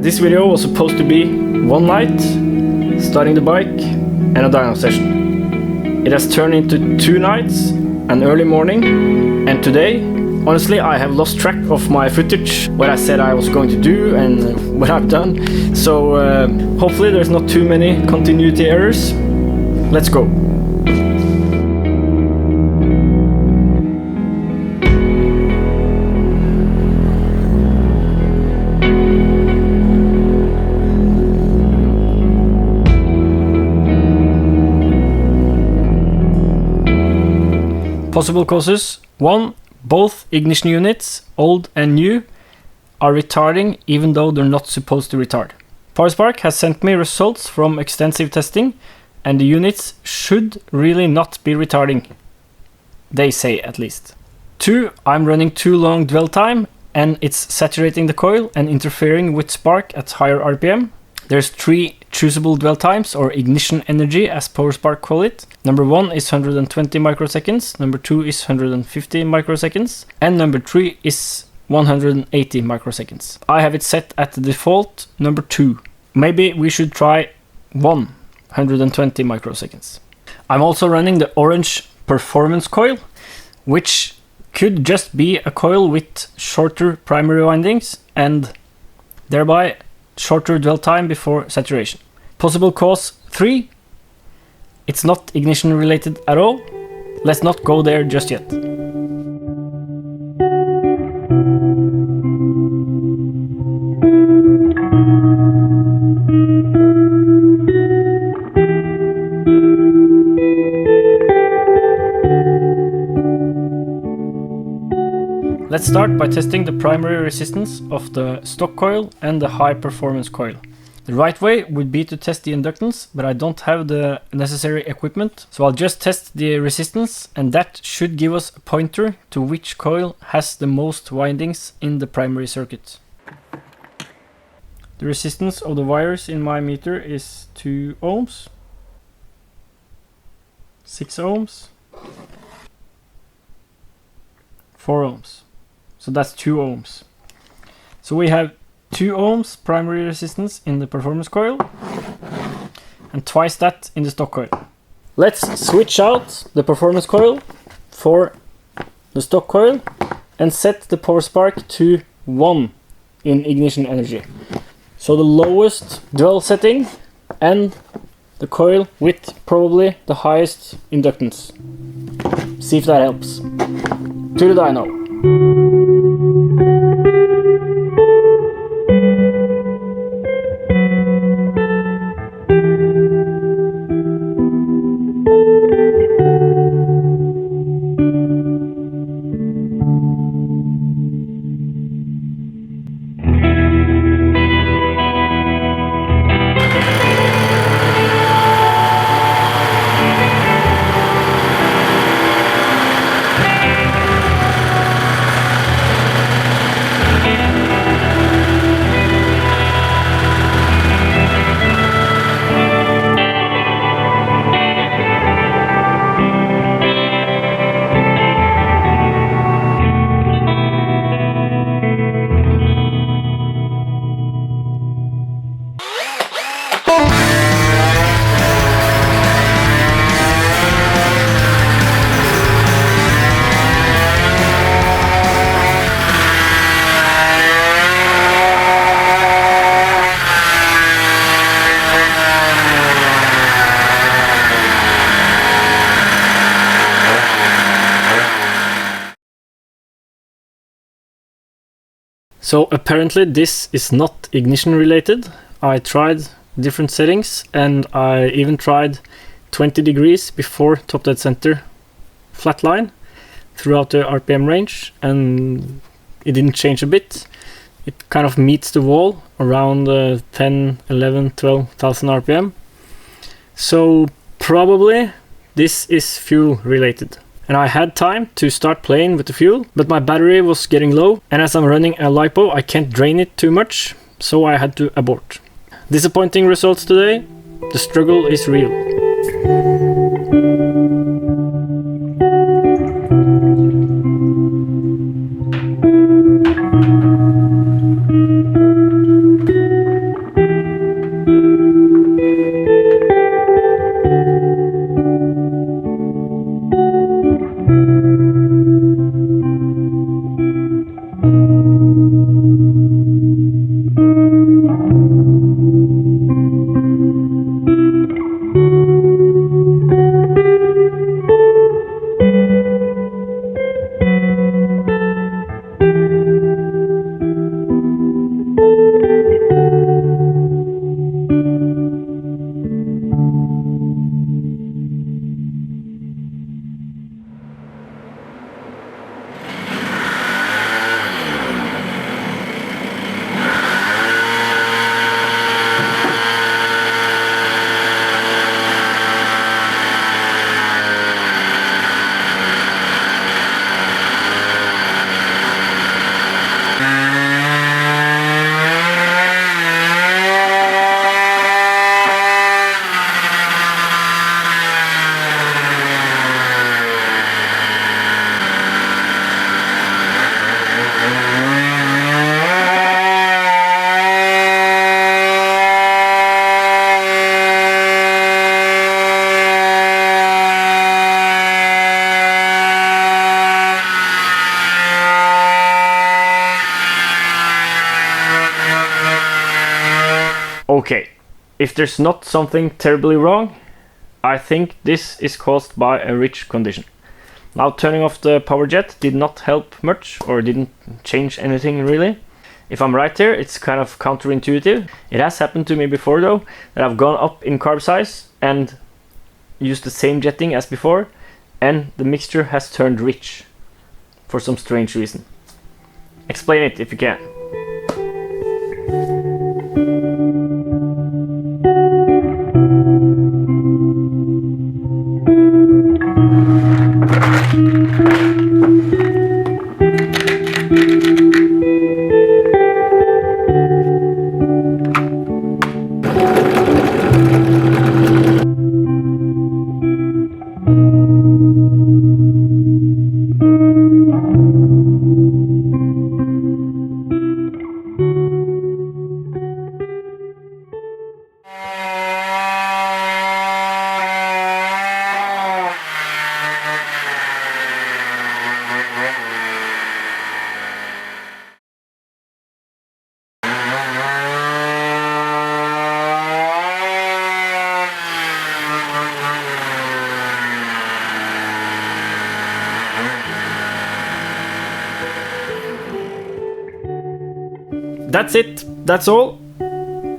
This video was supposed to be one night, starting the bike, and a dyno session. It has turned into 2 nights, an early morning, and today, honestly, I have lost track of my footage, what I said I was going to do and what I've done. So hopefully there's not too many continuity errors. Let's go. Possible causes. 1. Both ignition units, old and new, are retarding even though they're not supposed to retard. PowerSpark has sent me results from extensive testing, and the units should really not be retarding. They say, at least. 2. I'm running too long dwell time and it's saturating the coil and interfering with spark at higher RPM. There's 3 choosable dwell times, or ignition energy as PowerSpark call it. Number 1 is 120 microseconds, number 2 is 150 microseconds, and number 3 is 180 microseconds. I have it set at the default number 2. Maybe we should try 120 microseconds. I'm also running the orange performance coil, which could just be a coil with shorter primary windings and thereby shorter dwell time before saturation. Possible cause 3. It's not ignition related at all. Let's not go there just yet. Let's start by testing the primary resistance of the stock coil and the high performance coil. The right way would be to test the inductance, but I don't have the necessary equipment, so I'll just test the resistance, and that should give us a pointer to which coil has the most windings in the primary circuit. The resistance of the wires in my meter is 2 ohms, 6 ohms, 4 ohms. So that's 2 ohms. So we have 2 ohms primary resistance in the performance coil and twice that in the stock coil. Let's switch out the performance coil for the stock coil and set the PowerSpark to 1 in ignition energy. So the lowest dwell setting and the coil with probably the highest inductance. See if that helps. To the dyno. So apparently this is not ignition related. I tried different settings and I even tried 20 degrees before top dead center flatline throughout the RPM range, and it didn't change a bit. It kind of meets the wall around 10, 11, 12,000 RPM. So probably this is fuel related. And I had time to start playing with the fuel, but my battery was getting low, and as I'm running a LiPo, I can't drain it too much, so I had to abort. Disappointing results today. The struggle is real. Okay, if there's not something terribly wrong, I think this is caused by a rich condition. Now turning off the power jet did not help much, or didn't change anything really. If I'm right here, it's kind of counterintuitive. It has happened to me before though, that I've gone up in carb size and used the same jetting as before, and the mixture has turned rich for some strange reason. Explain it if you can. That's it, that's all.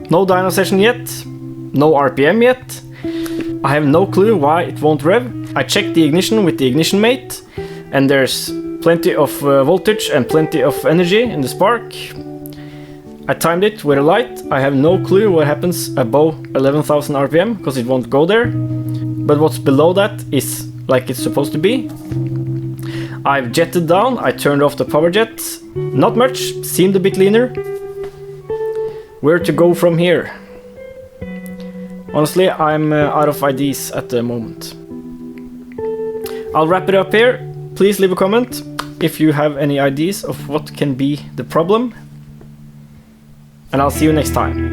No dyno session yet, no RPM yet. I have no clue why it won't rev. I checked the ignition with the ignition mate, and there's plenty of voltage and plenty of energy in the spark. I timed it with a light. I have no clue what happens above 11,000 RPM, because it won't go there. But what's below that is like it's supposed to be. I've jetted down, I turned off the power jet. Not much, seemed a bit leaner. Where to go from here? Honestly, I'm out of ideas at the moment. I'll wrap it up here. Please leave a comment if you have any ideas of what can be the problem. And I'll see you next time.